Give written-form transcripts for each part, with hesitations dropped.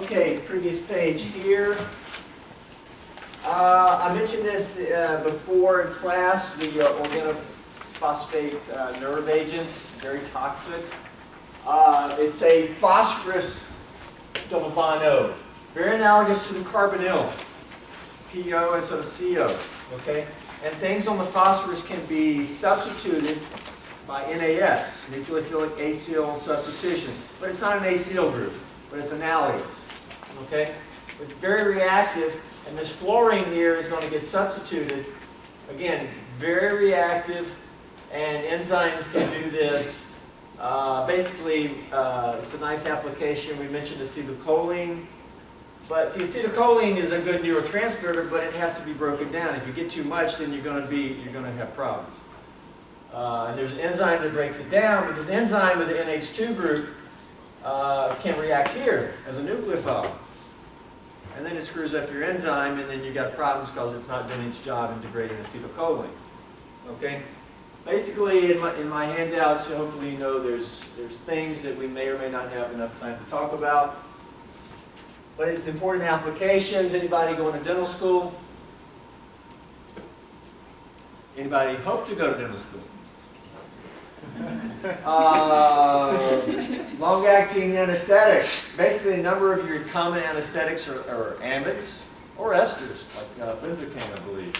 Okay, previous page here. I mentioned this before in class, the organophosphate nerve agents, very toxic. It's a phosphorus double bond O, very analogous to the carbonyl, PO and sort of CO, okay? And things on the phosphorus can be substituted by NAS, nucleophilic acyl substitution, but it's not an acyl group, but it's analogous, okay? It's very reactive, and this fluorine here is going to get substituted. Again, very reactive, and enzymes can do this. Basically, it's a nice application. We mentioned acetylcholine, but see, acetylcholine is a good neurotransmitter, but it has to be broken down. If you get too much, then you're going to have problems. And there's an enzyme that breaks it down, but this enzyme with the NH2 group can react here as a nucleophile. And then it screws up your enzyme, and then you've got problems because it's not doing its job in degrading acetylcholine. Okay? Basically, in my handouts, hopefully you know there's things that we may or may not have enough time to talk about. But it's important applications. Anybody going to dental school? Anybody hope to go to dental school? Long-acting anesthetics. Basically, a number of your common anesthetics are amides or esters, like benzocaine, I believe.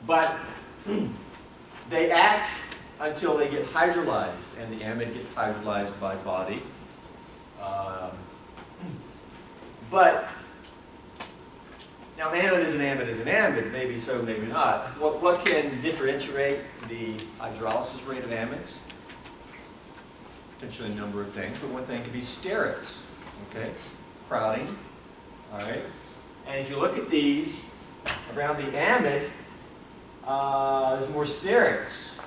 But they act until they get hydrolyzed, and the amide gets hydrolyzed by body. But now, an amide is an amide, maybe so, maybe not. What can differentiate the hydrolysis rate of amides? Potentially a number of things, but one thing could be sterics, okay? Crowding, all right? And if you look at these, around the amide, there's more sterics.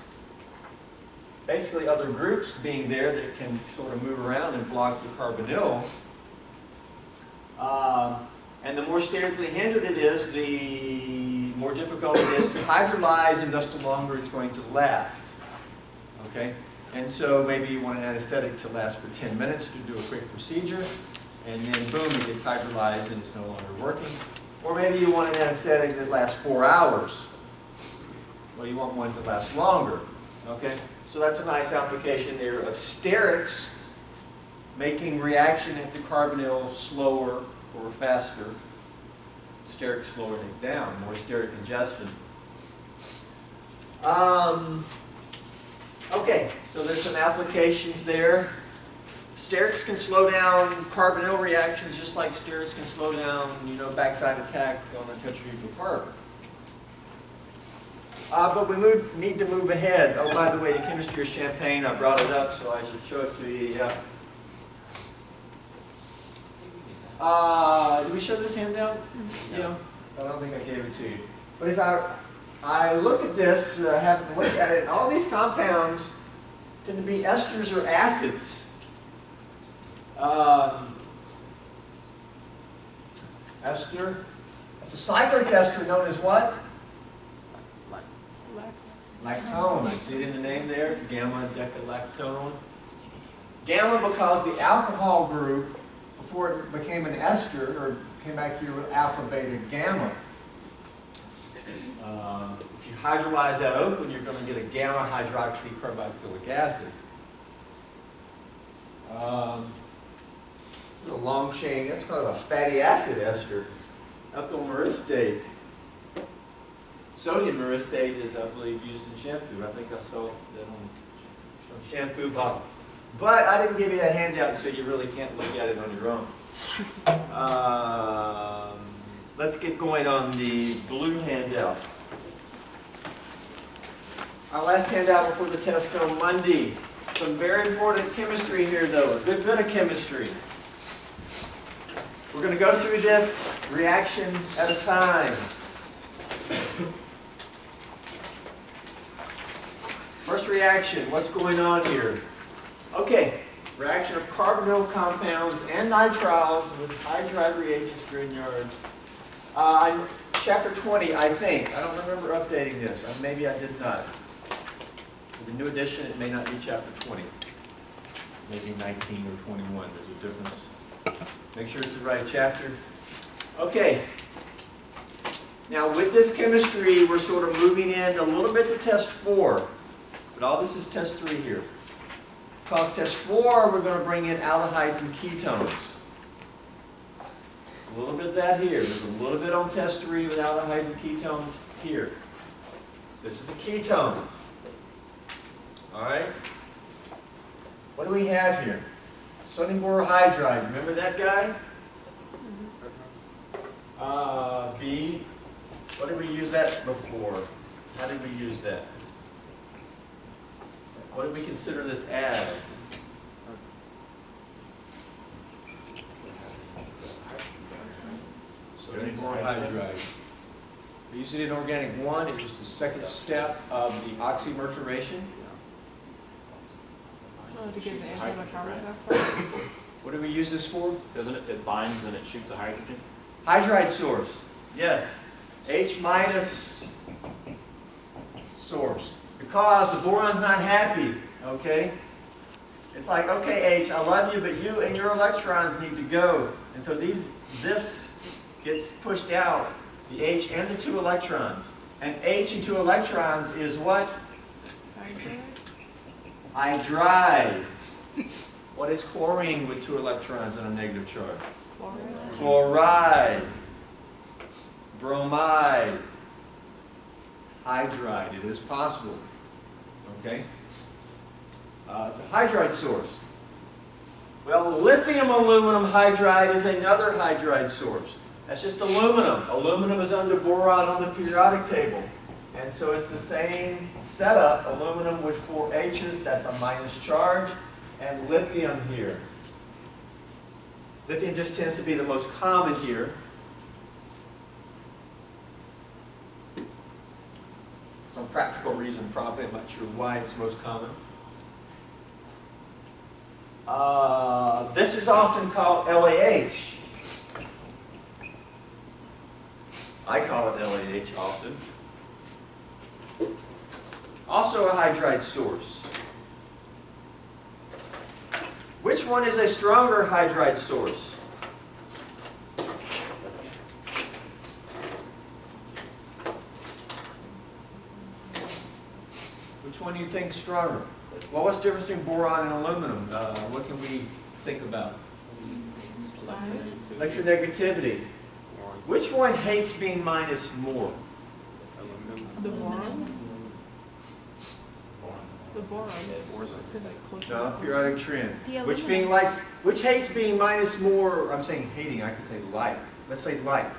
Basically, other groups being there that can sort of move around and block the carbonyl. And the more sterically hindered it is, the more difficult it is to hydrolyze, and thus the longer it's going to last. Okay? And so maybe you want an anesthetic to last for 10 minutes to do a quick procedure, and then boom, it gets hydrolyzed and it's no longer working. Or maybe you want an anesthetic that lasts 4 hours. Well, you want one to last longer. Okay? So that's a nice application there of sterics making reaction at the carbonyl slower or faster. Steric slowing it down, more steric ingestion. Okay, so there's some applications there. Sterics can slow down carbonyl reactions just like sterics can slow down, backside attack on a tetrahedral carbon. But we need to move ahead. Oh, by the way, the chemistry of champagne, I brought it up, so I should show it to you. Did we show this handout? No. Yeah, I don't think I gave it to you. But if I look at this, have a look at it, and all these compounds tend to be esters or acids. Ester. It's a cyclic ester known as what? Lactone. See it in the name there? It's gamma-decalactone. Gamma because the alcohol group, before it became an ester, or came back here with alpha, beta, gamma. If you hydrolyze that open, you're going to get a gamma hydroxycarboxylic acid. It's a long chain. That's called a fatty acid ester. Ethyl myristate. Sodium myristate is, I believe, used in shampoo. I think I saw that on some shampoo bottle. But I didn't give you that handout, so you really can't look at it on your own. Let's get going on the blue handout. Our last handout before the test on Monday. Some very important chemistry here, though. A good bit of chemistry. We're going to go through this reaction at a time. First reaction, what's going on here? Okay, reaction of carbonyl compounds and nitriles with hydride reagents, Grignards. Chapter 20, I think. I don't remember updating this. Maybe I did not. With the new edition, it may not be chapter 20. maybe 19 or 21. There's a difference. Make sure it's the right chapter. Okay. Now with this chemistry, we're sort of moving in a little bit to test 4. But all this is test 3 here. Because test 4, we're going to bring in aldehydes and ketones. A little bit of that here. There's a little bit on test 3 with aldehydes and ketones here. This is a ketone. All right? What do we have here? Sodium borohydride. Remember that guy? B. What did we use that before? How did we use that? What do we consider this as? Sodium borohydride. We use it in organic 1. It's just the second step of the oxymercuration. Oh, to get the antimicrobial effect. What do we use this for? Doesn't it? It binds and it shoots a hydrogen. Hydride source. Yes. H minus source. Because the boron's not happy. Okay? It's like, okay, H, I love you, but you and your electrons need to go. And so this gets pushed out, the H and the 2 electrons. And H and 2 electrons is what? Hydride. What is chlorine with 2 electrons and a negative charge? Chloride. Bromide. Hydride. It is possible. Okay? It's a hydride source. Well, lithium aluminum hydride is another hydride source. That's just aluminum. Aluminum is under boron on the periodic table. And so it's the same setup. Aluminum with 4 H's, that's a minus charge. And lithium here. Lithium just tends to be the most common here. Some practical reason probably, I'm not sure why it's most common. This is often called LAH. I call it LAH often. Also a hydride source. Which one is a stronger hydride source? Which one do you think is stronger? Well, what's the difference between boron and aluminum? What can we think about? Electronegativity. Which one hates being minus more? The boron? The boron. Because it's closer. No, periodic trend. Which hates being minus more? I'm saying hating, I could say like. Let's say like.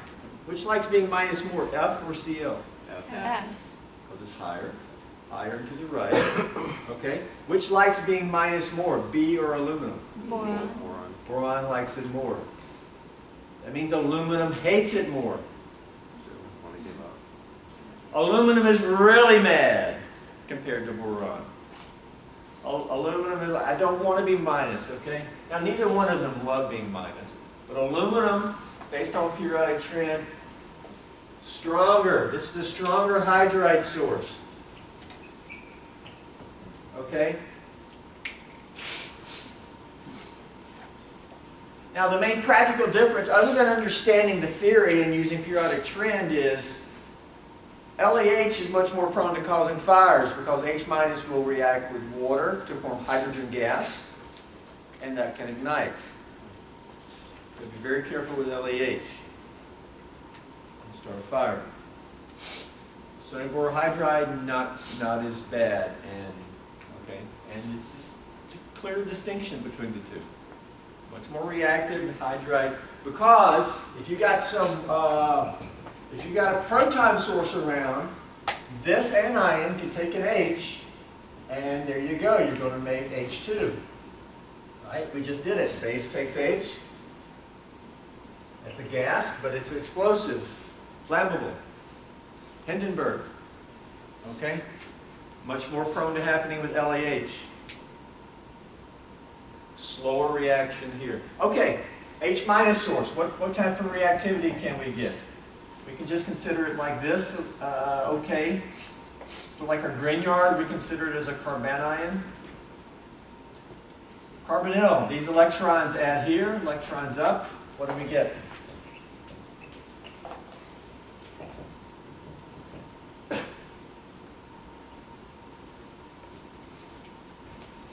Which likes being minus more, F or Cl? F. Because it's higher. Higher to the right. Okay. Which likes being minus more, B or aluminum? Boron. Boron likes it more. That means aluminum hates it more. Aluminum is really mad compared to boron. Aluminum is, I don't want to be minus, okay? Now, neither one of them love being minus. But aluminum, based on periodic trend, stronger. This is the stronger hydride source. Okay? Now, the main practical difference, other than understanding the theory and using periodic trend, is LAH is much more prone to causing fires because H minus will react with water to form hydrogen gas, and that can ignite. So be very careful with LAH. Start a fire. Sodium borohydride, not as bad, and it's just a clear distinction between the two. Much more reactive hydride, because if you got a proton source around, this anion can take an H, and there you go. You're going to make H2. Right? We just did it. Base takes H. That's a gas, but it's explosive, flammable. Hindenburg. Okay? Much more prone to happening with LAH. Slower reaction here. Okay, H minus source. What type of reactivity can we get? We can just consider it like this. Okay. So like our Grignard, we consider it as a carbanion. Carbonyl, these electrons add here, electrons up. What do we get?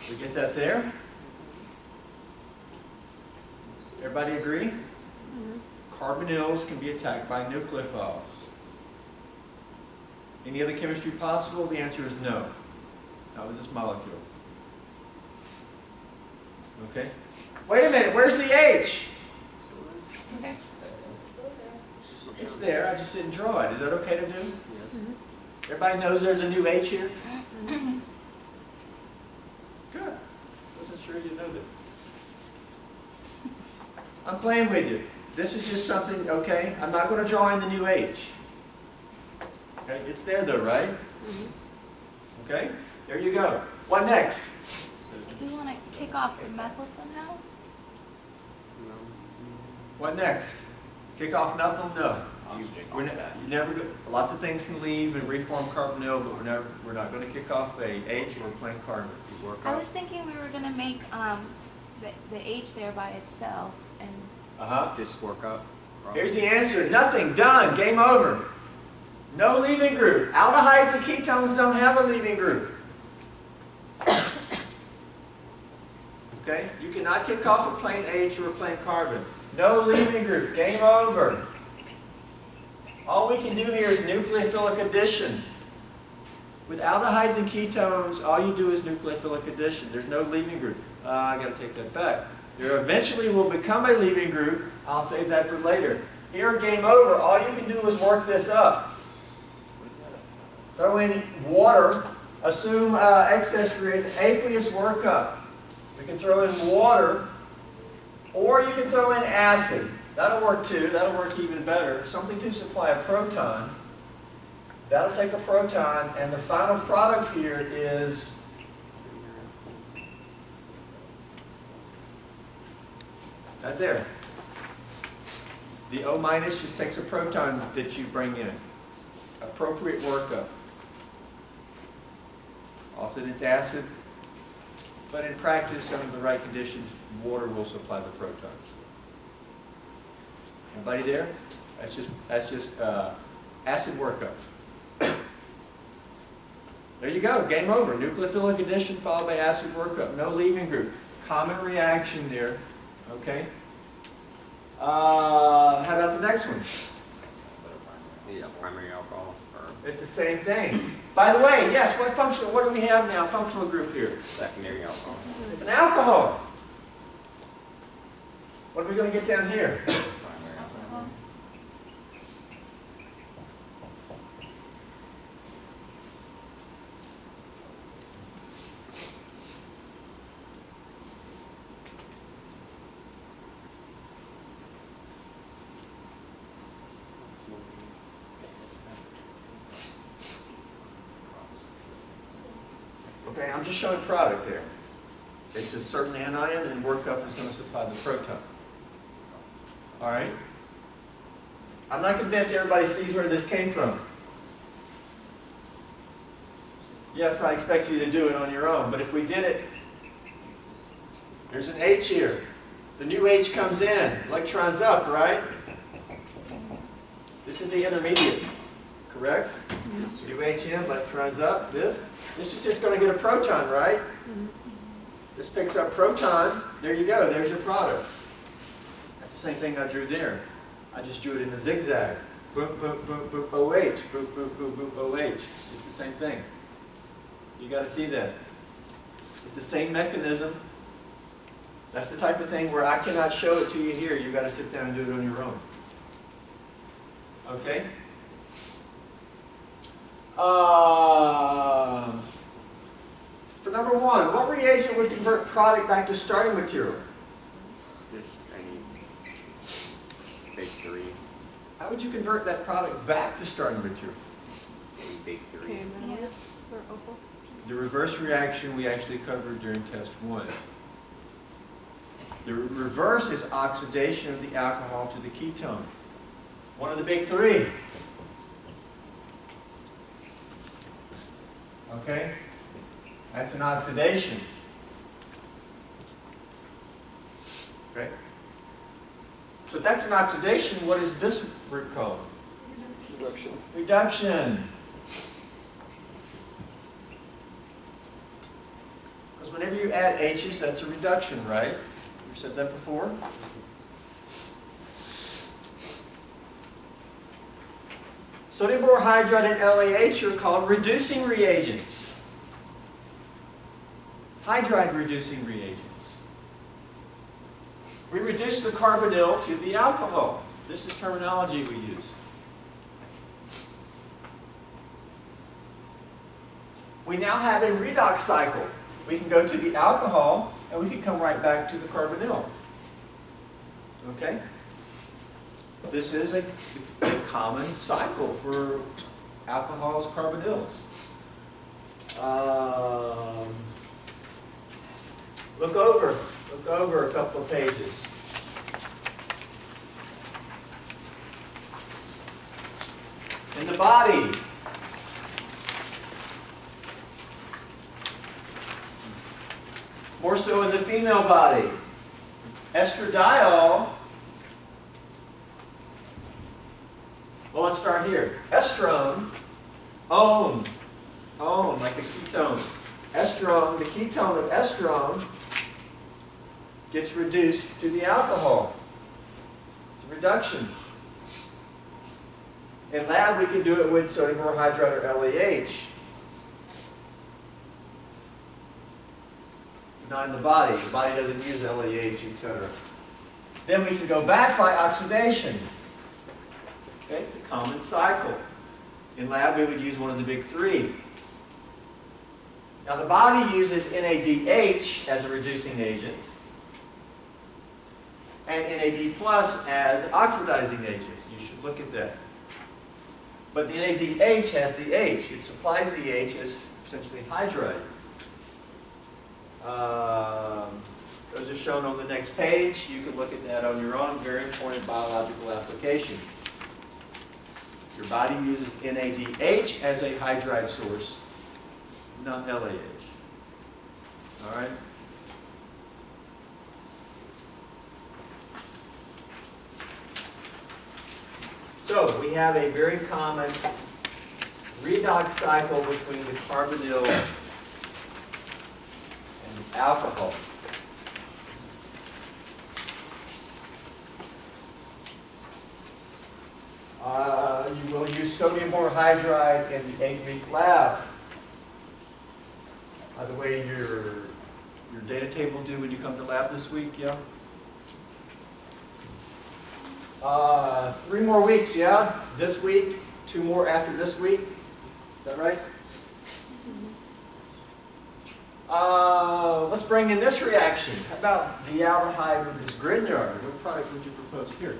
We get that there? Everybody agree? Carbonyls can be attacked by nucleophiles. Any other chemistry possible? The answer is no. Not with this molecule. Okay? Wait a minute, where's the H? It's there, I just didn't draw it. Is that okay to do? Everybody knows there's a new H here? Good. Wasn't sure you know that. I'm playing with you. This is just something, okay? I'm not going to draw in the new H. Okay, it's there though, right? Okay, there you go. What next? Do you want to kick off the methyl somehow? What next? Kick off methyl? No. Oxygen. You never go, lots of things can leave and reform carbonyl, but we're not going to kick off a H or plain carbon. You work I out. was thinking we were going to make the H there by itself and Just work up. Here's the answer. Nothing. Done. Game over. No leaving group. Aldehydes and ketones don't have a leaving group. Okay? You cannot kick off a plain H or a plain carbon. No leaving group. Game over. All we can do here is nucleophilic addition. With aldehydes and ketones, all you do is nucleophilic addition. There's no leaving group. I got to take that back. There eventually will become a leaving group. I'll save that for later. Here, game over. All you can do is work this up. Throw in water. Assume excess reagent. Aqueous workup. We can throw in water, or you can throw in acid. That'll work too. That'll work even better. Something to supply a proton. That'll take a proton, and the final product here is right there. The O minus just takes a proton that you bring in. Appropriate workup. Often it's acid, but in practice, under the right conditions, water will supply the protons. Everybody there? That's just acid workup. There you go. Game over. Nucleophilic addition followed by acid workup. No leaving group. Common reaction there. Okay. How about the next one? Yeah, primary alcohol. It's the same thing. By the way, yes, what do we have now? Functional group here. Secondary alcohol. It's an alcohol. What are we going to get down here? Primary alcohol. Okay, I'm just showing product there. It's a certain anion, and workup is going to supply the proton. All right? I'm not convinced everybody sees where this came from. Yes, I expect you to do it on your own, but if we did it, there's an H here. The new H comes in, electrons up, right? This is the intermediate, correct? New H in, electrons up, this is just going to get a proton, right? This picks up proton, there you go, there's your product. That's the same thing I drew there. I just drew it in a zigzag. Boop, boop, boop, boop, OH, boop, boop, boop, boop, OH. It's the same thing. You got to see that. It's the same mechanism. That's the type of thing where I cannot show it to you here. You've got to sit down and do it on your own. Okay? For number one, what reagent would convert product back to starting material? Just any big three. How would you convert that product back to starting material? Any big three. Okay, Yeah. or opal. The reverse reaction we actually covered during test one. The reverse is oxidation of the alcohol to the ketone. One of the big three. Okay? That's an oxidation. So if that's an oxidation, what is this root called? Reduction. Reduction. Because whenever you add H's, that's a reduction, right? We've said that before. Sodium borohydride and LaH are called reducing reagents. Hydride reducing reagents. We reduce the carbonyl to the alcohol. This is terminology we use. We now have a redox cycle. We can go to the alcohol and we can come right back to the carbonyl. Okay? This is a common cycle for alcohols, carbonyls. Look over a couple of pages. In the body, more so in the female body, estradiol. Well, let's start here. Estrone, one, like a ketone. Estrone, the ketone of estrone, gets reduced to the alcohol. It's a reduction. In lab, we can do it with sodium borohydride or LaH. Not in the body. The body doesn't use LaH, etc. Then we can go back by oxidation. Okay, it's a common cycle. In lab, we would use one of the big three. Now, the body uses NADH as a reducing agent, and NAD plus as an oxidizing agent. You should look at that. But the NADH has the H. It supplies the H as essentially hydride. Those are shown on the next page. You can look at that on your own. Very important biological application. Your body uses NADH as a hydride source, not LAH. All right? So we have a very common redox cycle between the carbonyl and the alcohol. You will use sodium borohydride in the 8-week lab. By the way, your data table due when you come to lab this week, yeah? 3 more weeks, yeah? This week, 2 more after this week. Is that right? Let's bring in this reaction. How about the aldehyde with this Grignard? What product would you propose here?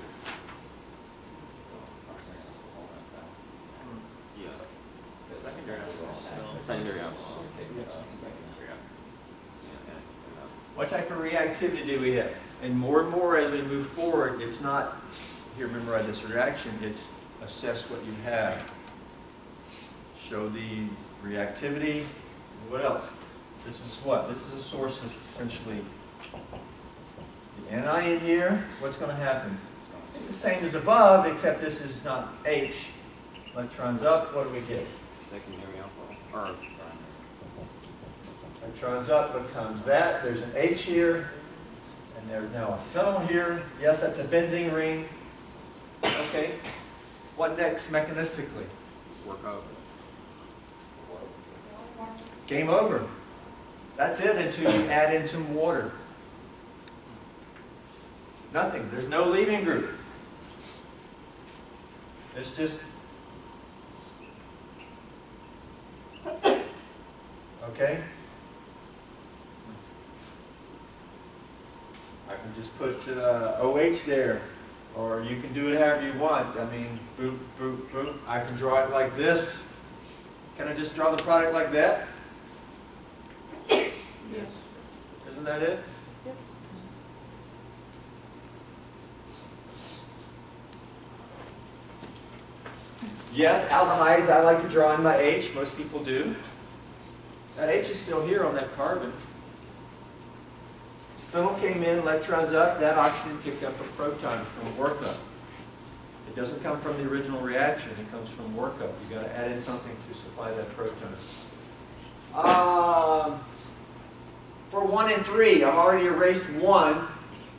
Yeah. Secondary alcohol. Secondary alcohol. What type of reactivity do we have? And more as we move forward, it's not, here, memorize this reaction, it's assess what you have. Show the reactivity. What else? This is what? This is a source of essentially the anion here. What's going to happen? It's the same as above, except this is not H. Electrons up, what do we get? Secondary alcohol. Electrons up becomes that. There's an H here. And there's now a phenyl here. Yes, that's a benzene ring. Okay. What next mechanistically? Work up. Game over. That's it until you add in some water. Nothing. There's no leaving group. It's just... Okay? I can just put OH there, or you can do it however you want. I mean, boop, boop, boop. I can draw it like this. Can I just draw the product like that? Yes. Isn't that it? Yep. Yes, aldehydes, I like to draw in my H. Most people do. That H is still here on that carbon. Phenyl came in, electrons up, that oxygen picked up a proton from workup. It doesn't come from the original reaction, it comes from workup. You got to add in something to supply that proton. For 1 and 3, I've already erased 1.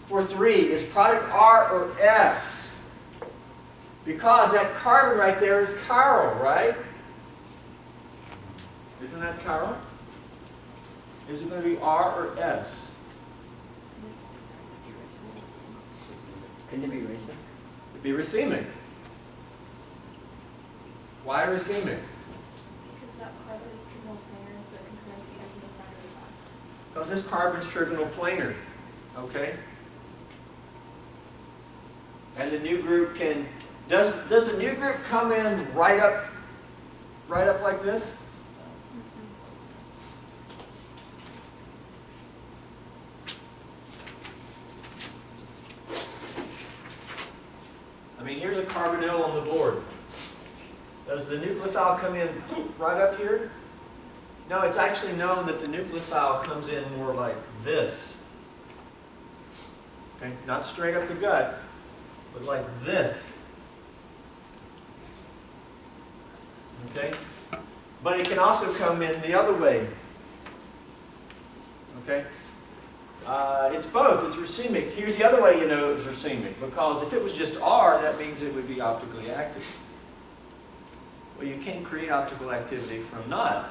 For 3, is product R or S? Because that carbon right there is chiral, right? Isn't that chiral? Is it going to be R or S? Couldn't it be racing? It'd be racemic. Why racemic? Because that carbon is trigonal planar, so it can correct the end of the front of the box. Because this carbon's trigonal planar. Okay? And the new group can, does the new group come in right up like this? I mean, here's a carbonyl on the board. Does the nucleophile come in right up here? No, it's actually known that the nucleophile comes in more like this. Okay? Not straight up the gut, but like this. Okay? But it can also come in the other way. Okay? It's both. It's racemic. Here's the other way you know it was racemic. Because if it was just R, that means it would be optically active. Well, you can't create optical activity from not.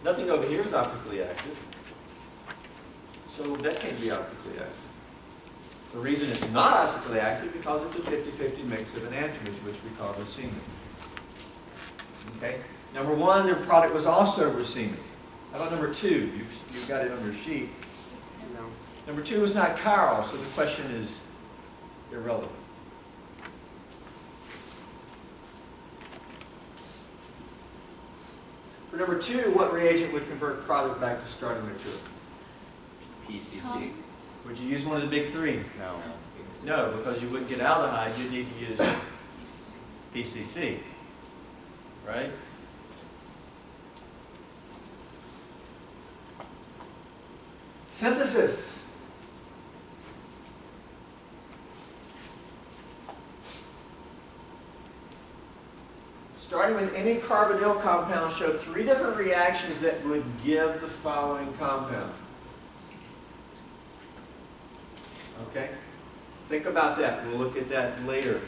Nothing over here is optically active. So that can't be optically active. The reason it's not optically active is because it's a 50-50 mix of enantiomers, which we call racemic. Okay? Number 1, their product was also racemic. How about number 2? You've got it on your sheet. No. Number 2 is not chiral, so the question is irrelevant. For number 2, what reagent would convert product back to starting material? PCC. Would you use one of the big 3? No. No, because you wouldn't get aldehyde, you'd need to use PCC. Right? Synthesis. Starting with any carbonyl compound, show 3 different reactions that would give the following compound. Okay? Think about that. We'll look at that later.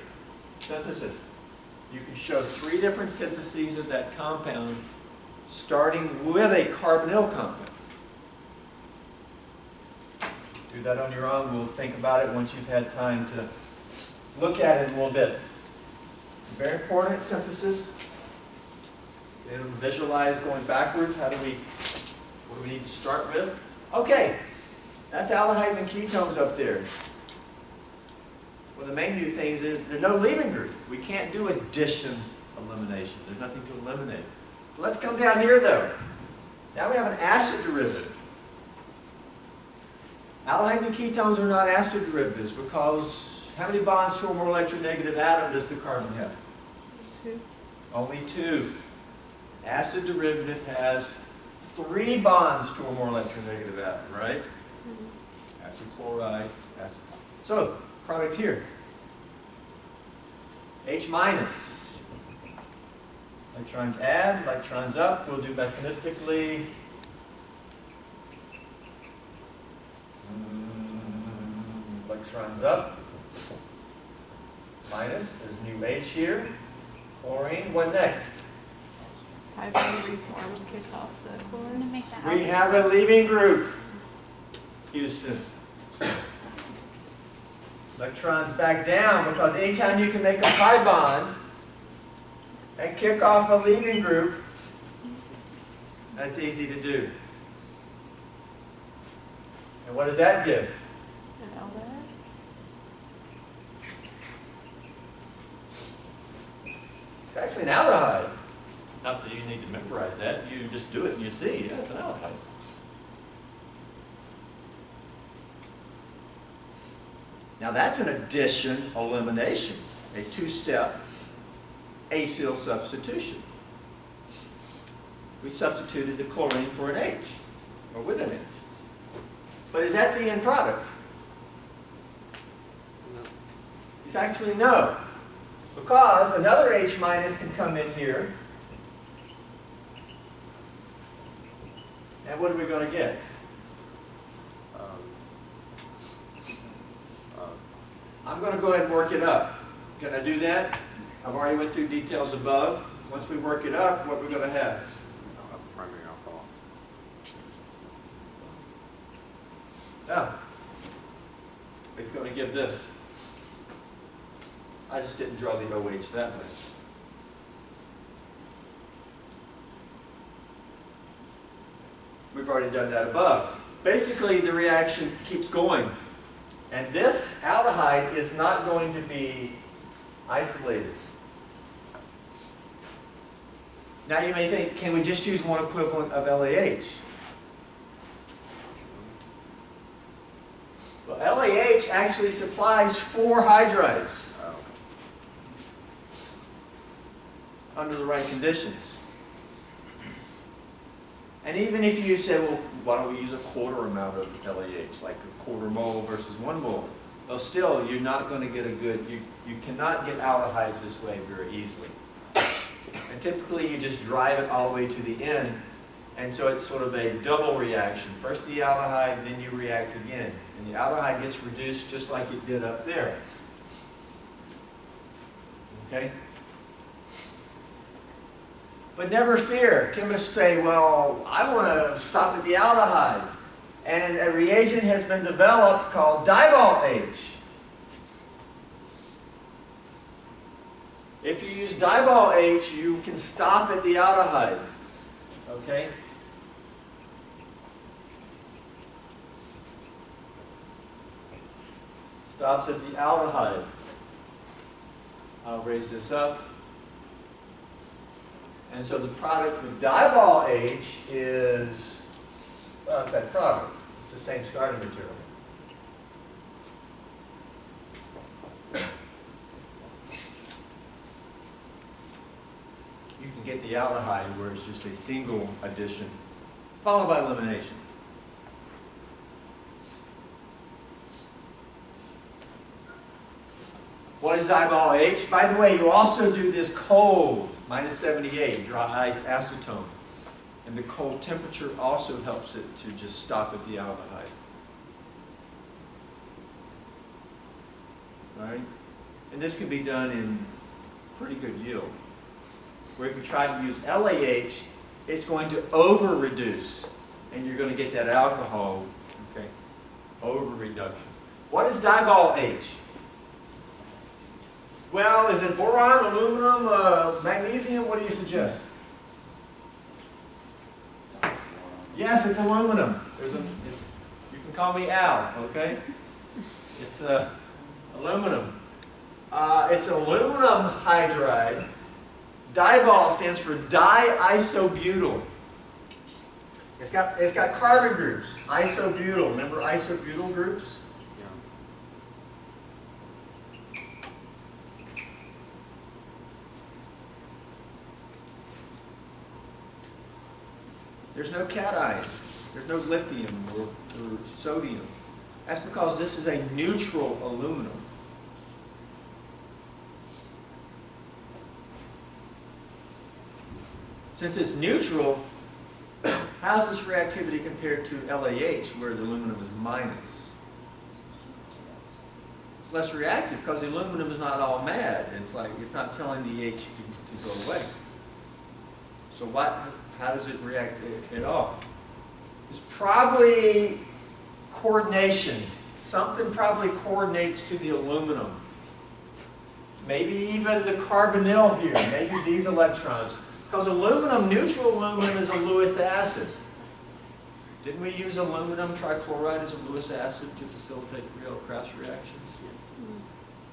Synthesis. You can show 3 different syntheses of that compound starting with a carbonyl compound. Do that on your own. We'll think about it once you've had time to look at it a little bit. Very important, synthesis. It'll visualize going backwards. What do we need to start with? Okay, that's aldehydes and ketones up there. Well, the main new things is there's no leaving group. We can't do addition elimination. There's nothing to eliminate. Let's come down here, though. Now we have an acid derivative. Aldehydes and ketones are not acid derivatives because how many bonds to a more electronegative atom does the carbon have? 2. Only 2. Acid derivative has 3 bonds to a more electronegative atom, right? Acid chloride, acid. So, product here. H minus. Electrons add, electrons up. We'll do mechanistically. Electrons up. Minus. There's new H here. Chlorine. What next? Hydride reforms, kicks off the I'm chlorine. going to make that We have a leaving group. Houston. Electrons back down because anytime you can make a pi bond and kick off a leaving group, that's easy to do. And what does that give? And aldehyde. It's actually an aldehyde. Not that you need to memorize that. You just do it and you see. Yeah, it's an aldehyde. Now that's an addition elimination, a 2-step acyl substitution. We substituted the chlorine for an H, or with an H. But is that the end product? No. It's actually no. Because another H minus can come in here. And what are we going to get? I'm going to go ahead and work it up. Can I do that? I've already went through details above. Once we work it up, what we're going to have? Primary alcohol. Oh. It's going to give this. I just didn't draw the OH that way. We've already done that above. Basically, the reaction keeps going. And this aldehyde is not going to be isolated. Now you may think, can we just use one equivalent of LAH? Well, LAH actually supplies 4 hydrides under the right conditions. And even if you say, well, why don't we use a quarter amount of LAH, like a quarter mole versus 1 mole? Well, still, you're not going to get a good, you cannot get aldehydes this way very easily. And typically, you just drive it all the way to the end, and so it's sort of a double reaction. First the aldehyde, then you react again. And the aldehyde gets reduced just like it did up there. Okay? But never fear. Chemists say, well, I want to stop at the aldehyde. And a reagent has been developed called Dibol H. If you use Dibol H, you can stop at the aldehyde. Okay? Stops at the aldehyde. I'll raise this up. And so the product with Dibol H is, well, it's that product. It's the same starting material. You can get the aldehyde where it's just a single addition, followed by elimination. What is Dibol H? By the way, you also do this cold, -78, dry ice acetone. And the cold temperature also helps it to just stop at the aldehyde. Right? And this can be done in pretty good yield. Where if you try to use LAH, it's going to over-reduce. And you're going to get that alcohol, okay, over-reduction. What is Dibol H? Well, is it boron, aluminum, magnesium? What do you suggest? Yes, it's aluminum. You can call me Al, okay? It's aluminum. It's aluminum hydride. Dibol stands for diisobutyl. It's got carbon groups. Isobutyl. Remember isobutyl groups? There's no cation. There's no lithium or sodium. That's because this is a neutral aluminum. Since it's neutral, how's this reactivity compared to LAH, where the aluminum is minus? It's less reactive because the aluminum is not all mad. It's not telling the H to go away. So how does it react at all? It's probably coordination. Something probably coordinates to the aluminum. Maybe even the carbonyl here. Maybe these electrons. Because neutral aluminum is a Lewis acid. Didn't we use aluminum trichloride as a Lewis acid to facilitate cross reactions?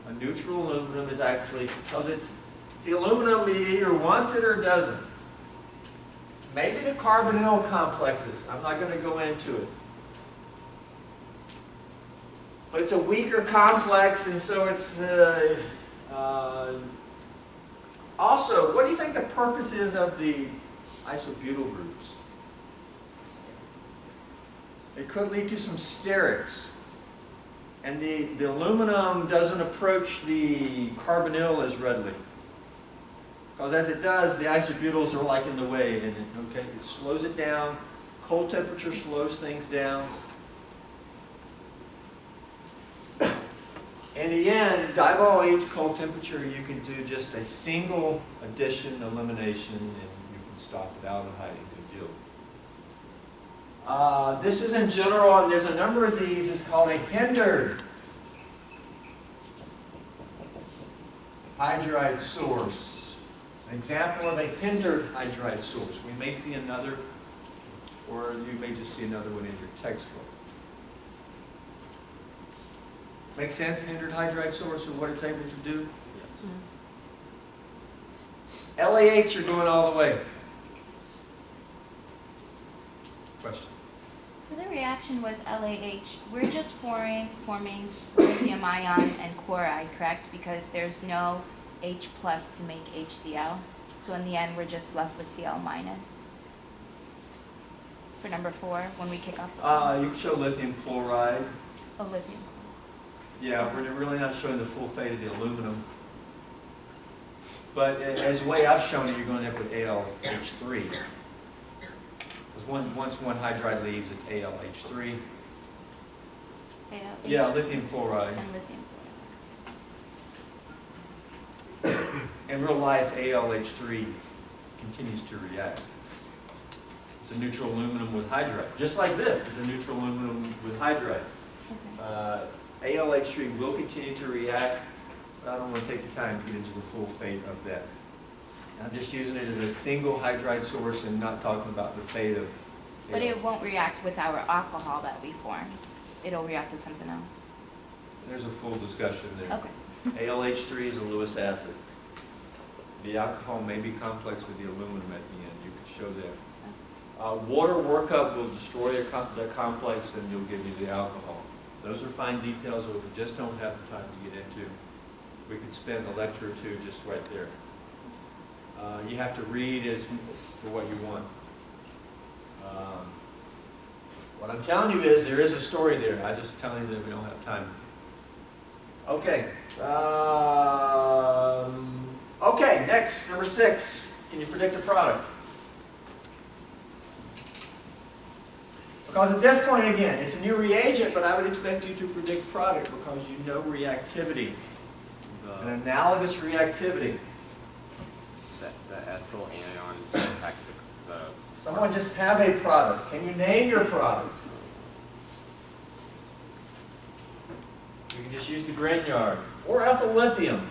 A neutral aluminum is actually, because it's the aluminum either wants it or doesn't. Maybe the carbonyl complexes. I'm not going to go into it. But it's a weaker complex, and so it's also, what do you think the purpose is of the isobutyl groups? It could lead to some sterics. And the aluminum doesn't approach the carbonyl as readily. Because as it does, the isobutyls are like in the way, and it slows it down. Cold temperature slows things down. In the end, diol H cold temperature, you can do just a single addition elimination, and you can stop it out of hiding good deal. This is in general, and there's a number of these. It's called a hindered hydride source. An example of a hindered hydride source. We may see another, or you may just see another one in your textbook. Make sense, hindered hydride source, of what it's able to do? LAH, you're going all the way. Question? For the reaction with LAH, we're just forming lithium ion and chloride, correct? Because there's no H plus to make HCl. So in the end, we're just left with Cl minus. For number 4, when we kick off the You can show lithium chloride. lithium. Yeah, we're really not showing the full fate of the aluminum. But as the way I've shown it, you're going to have to put AlH3. Because once one hydride leaves, it's AlH3. ALH Yeah, lithium chloride. and lithium In real life, AlH3 continues to react. It's a neutral aluminum with hydride. Just like this, it's a neutral aluminum with hydride. chloride. AlH3 will continue to react, but I don't want to take the time to get into the full fate of that. I'm just using it as a single hydride source and not talking about the fate of. But it won't react with our alcohol that we formed. It'll react with something else. There's a full discussion there. Okay. AlH3 is a Lewis acid. The alcohol may be complex with the aluminum at the end. You can show that. Water workup will destroy the complex and you'll give you the alcohol. Those are fine details that we just don't have the time to get into. We could spend a lecture or two just right there. You have to read as for what you want. What I'm telling you is there is a story there. I'm just telling you that we don't have time. Okay. Okay, next, number 6. Can you predict a product? Because at this point, again, it's a new reagent, but I would expect you to predict product because you know reactivity. An analogous reactivity. The ethyl anion impacts the Someone just have a product. Can you name your product? You can just use the Grignard or ethyl lithium.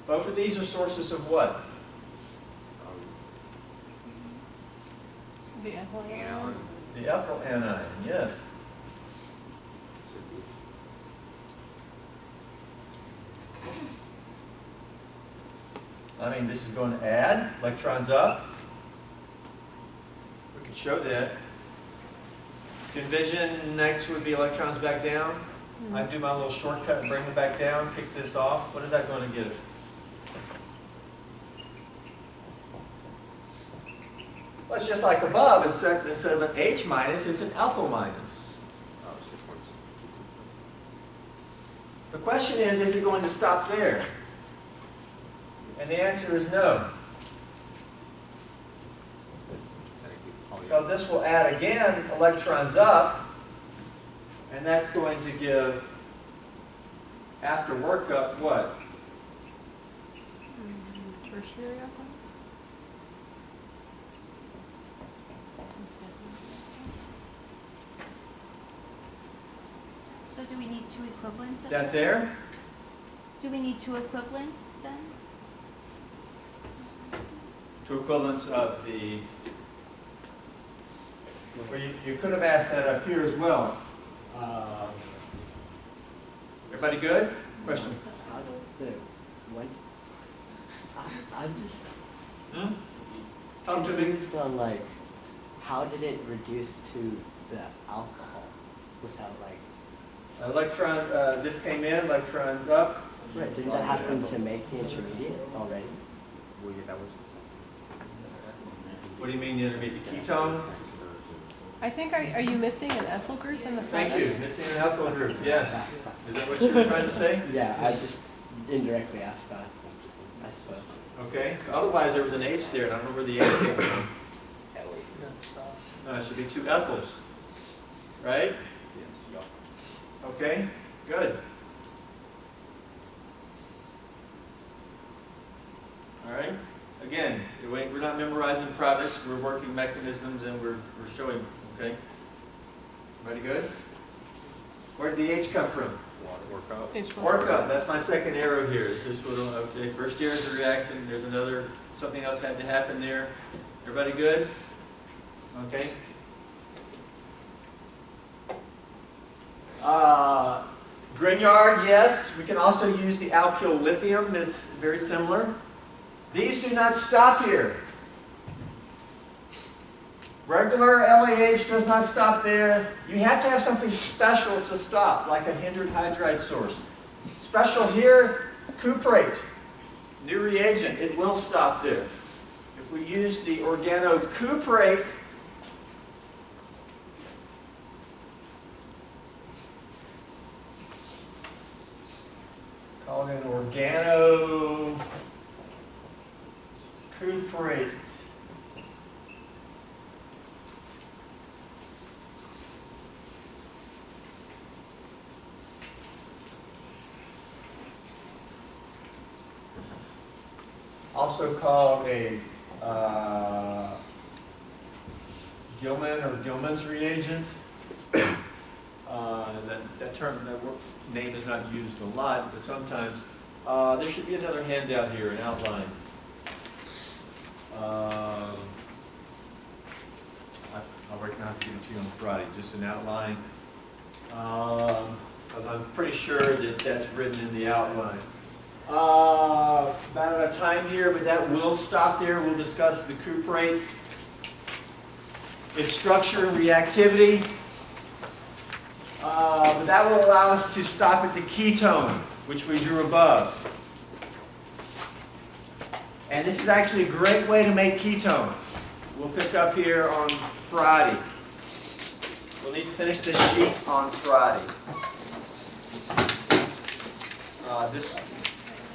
Both of these are sources of what? The ethyl anion. The ethyl anion, yes. Should be. I mean, this is going to add electrons up. We could show that. Convision next would be electrons back down. I do my little shortcut and bring them back down, kick this off. What is that going to give? Well, it's just like above. Instead of an H minus, it's an alpha minus. Oh, 6 points. The question is it going to stop there? And the answer is no. Because this will add again electrons up, and that's going to give, after workup, what? tertiary alcohol? So do we need 2 equivalents of That there? Do we need 2 equivalents then? 2 equivalents of the, well, you could have asked that up here as well. Everybody good? Question? How did the when? I'm just Talk to me. confused on like how did it reduce to the alcohol without like Electron, this came in, electrons up. right? Didn't that happen to make the intermediate already? that was. What do you mean the intermediate ketone? I think, are you missing an ethyl group in the Thank product? you, missing an ethyl group, yes. Is that what you were trying to say? Yeah, I just indirectly asked that, I suppose. Okay, otherwise there was an H there, and I don't know where the H came from. No, it should be two ethyls, right? Okay, good. All right, again, we're not memorizing products, we're working mechanisms and we're showing, okay? Everybody good? Where did the H come from? Work up. Work up, that's my second arrow here. It's just what, okay, first here is the reaction, there's another, something else had to happen there. Everybody good? Okay. Grignard, yes. We can also use the alkyl lithium, it's very similar. These do not stop here. Regular LAH does not stop there. You have to have something special to stop, like a hindered hydride source. Special here, cuprate, new reagent, it will stop there. If we use the organocuprate, call it an organocuprate. Also called a Gilman or Gilman's reagent. That term, name is not used a lot, but sometimes. There should be another handout here, an outline. I'll work out to give it to you on Friday, just an outline. Because I'm pretty sure that that's written in the outline. About out of time here, but that will stop there. We'll discuss the cuprate, its structure and reactivity. But that will allow us to stop at the ketone, which we drew above. And this is actually a great way to make ketones. We'll pick up here on Friday. We'll need to finish this sheet on Friday.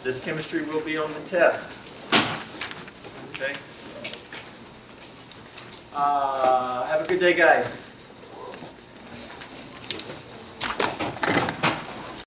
This chemistry will be on the test. Okay. Have a good day, guys.